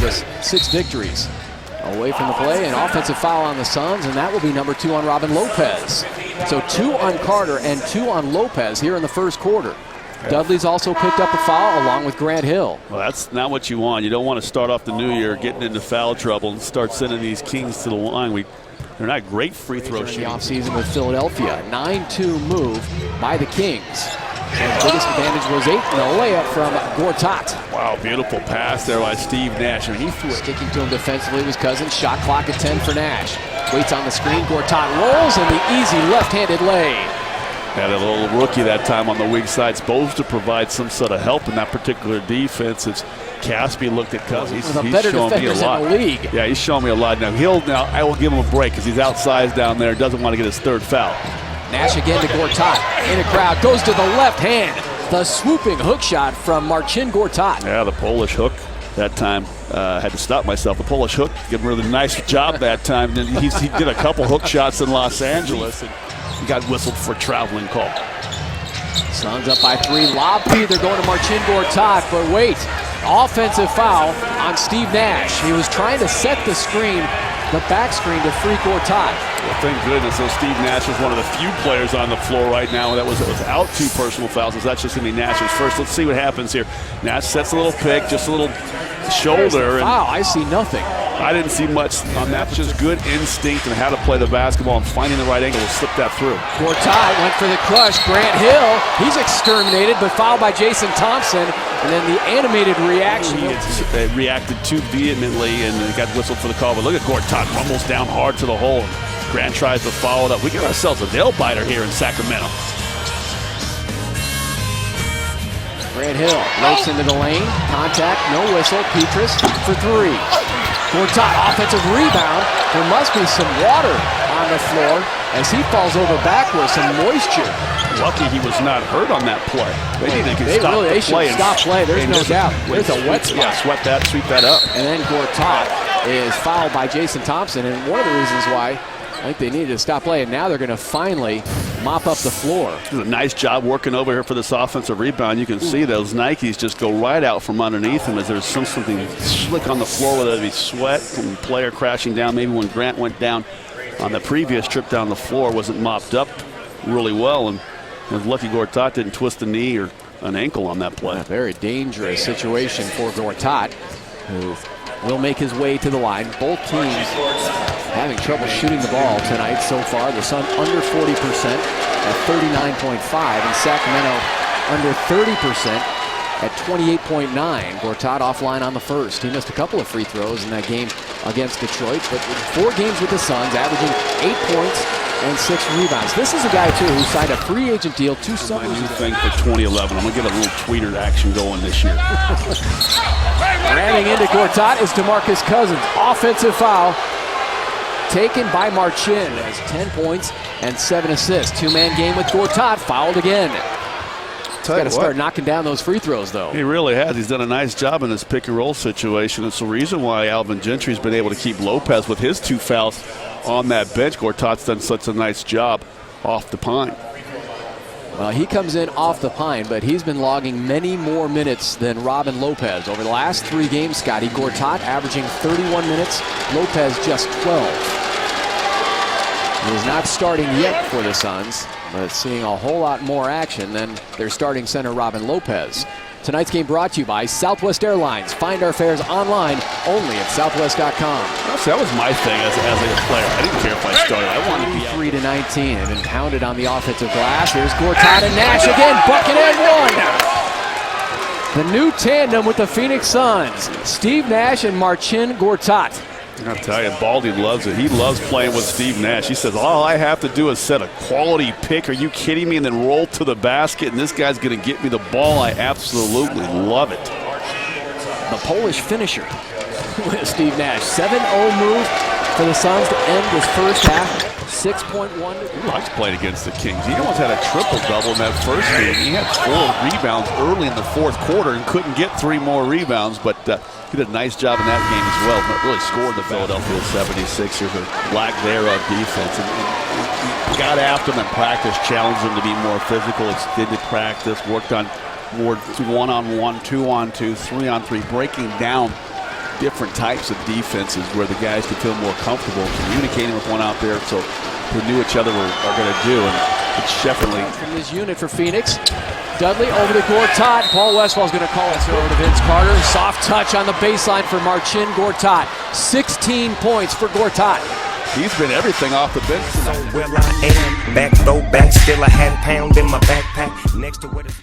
with 6 victories. Away from the play, an offensive foul on the Suns, and that will be number 2 on Robin Lopez. So 2 on Carter and 2 on Lopez here in the first quarter. Dudley's also picked up a foul along with Grant Hill. Well, that's not what you want. You don't want to start off the new year getting into foul trouble and start sending these Kings to the line. They're not great free throw shooting. The offseason with Philadelphia. 9-2 move by the Kings. And the biggest advantage was 8 and a layup from Gortat. Wow, beautiful pass there by Steve Nash. I mean, he threw it. Sticking to him defensively was Cousins. Shot clock at 10 for Nash. Waits on the screen. Gortat rolls and the easy left-handed lay. Had a little rookie that time on the weak side, supposed to provide some sort of help in that particular defense. As Caspi looked at Cousins, he's showing me a lot. In the league. Yeah, he's showing me a lot now. I will give him a break because he's outsized down there. Doesn't want to get his 3rd foul. Nash again to Gortat. In a crowd, goes to the left hand. The swooping hook shot from Marcin Gortat. Yeah, the Polish hook that time. Had to stop myself. The Polish hook did a really nice job that time. Then he did a couple hook shots in Los Angeles. And he got whistled for a traveling call. Suns up by 3. Lob feed. They're going to Marcin Gortat. But wait. Offensive foul on Steve Nash. He was trying to set the screen, the back screen, to free Gortat. Well, thank goodness. So Steve Nash is one of the few players on the floor right now that was without 2 personal fouls. So that's just going to be Nash's first. Let's see what happens here. Nash sets a little pick, just a little shoulder. Wow, I see nothing. I didn't see much on that. Just good instinct and how to play the basketball and finding the right angle to slip that through. Gortat went for the crush. Grant Hill, he's exterminated, but fouled by Jason Thompson. And then the animated reaction. He reacted too vehemently and got whistled for the call. But look at Gortat, rumbles down hard to the hole. Grant tries to follow it up. We get ourselves a nail biter here in Sacramento. Grant Hill lopes into the lane. Contact, no whistle. Petrus for 3. Gortat, offensive rebound. There must be some water on the floor as he falls over backwards, some moisture. Lucky he was not hurt on that play. They should stop play. There's no doubt. There's a wet spot. Yeah, sweep that up. And then Gortat is fouled by Jason Thompson. And one of the reasons why I think they needed to stop play, and now they're going to finally mop up the floor. A nice job working over here for this offensive rebound. You can see those Nikes just go right out from underneath him as there's something slick on the floor, whether it be sweat from the player crashing down. Maybe when Grant went down on the previous trip down the floor, wasn't mopped up really well, and lucky Gortat didn't twist a knee or an ankle on that play. A very dangerous situation for Gortat, who will make his way to the line. Both teams having trouble shooting the ball tonight so far. The Sun under 40% at 39.5, and Sacramento under 30% at 28.9. Gortat offline on the first. He missed a couple of free throws in that game against Detroit, but 4 games with the Suns, averaging 8 points and 6 rebounds. This is a guy, too, who signed a free agent deal 2 summers ago. New thing for 2011. I'm going to get a little tweeter action going this year. Ramming into Gortat is DeMarcus Cousins. Offensive foul taken by Marcin. Has 10 points and 7 assists. 2-man game with Gortat, fouled again. He's got to start knocking down those free throws, though. He really has. He's done a nice job in this pick-and-roll situation. It's the reason why Alvin Gentry's been able to keep Lopez with his 2 fouls on that bench. Gortat's done such a nice job off the pine. Well, he comes in off the pine, but he's been logging many more minutes than Robin Lopez. Over the last 3 games, Scotty, Gortat averaging 31 minutes, Lopez just 12. He is not starting yet for the Suns, but seeing a whole lot more action than their starting center, Robin Lopez. Tonight's game brought to you by Southwest Airlines. Find our fares online only at southwest.com. That was my thing as a player. I didn't care if I started. I wanted to be 3-19 and been pounded on the offensive glass. Here's Gortat and Nash again. Bucket and 1. The new tandem with the Phoenix Suns. Steve Nash and Marcin Gortat. I'll tell you, Baldy loves it. He loves playing with Steve Nash. He says, all I have to do is set a quality pick. Are you kidding me? And then roll to the basket, and this guy's going to get me the ball. I absolutely love it. The Polish finisher with Steve Nash. 7-0 move for the Suns to end this first half. 6.1. He likes playing against the Kings. He almost had a triple-double in that first game. He had 4 rebounds early in the fourth quarter and couldn't get 3 more rebounds, but he did a nice job in that game as well. But really scored the Philadelphia 76ers. A lack thereof defense. And got after them in practice, challenged them to be more physical, extended practice, worked on more 1-on-1, 2-on-2, 3-on-3, breaking down different types of defenses where the guys could feel more comfortable communicating with one out there, so who knew each other are going to do. And it's definitely from this unit for Phoenix. Dudley over to Gortat. Paul Westfall's going to call it over to Vince Carter. Soft touch on the baseline for Marcin Gortat. 16 points for Gortat. He's been everything off the bench tonight. Well, I am back, though back, still a half pound in my backpack next to what is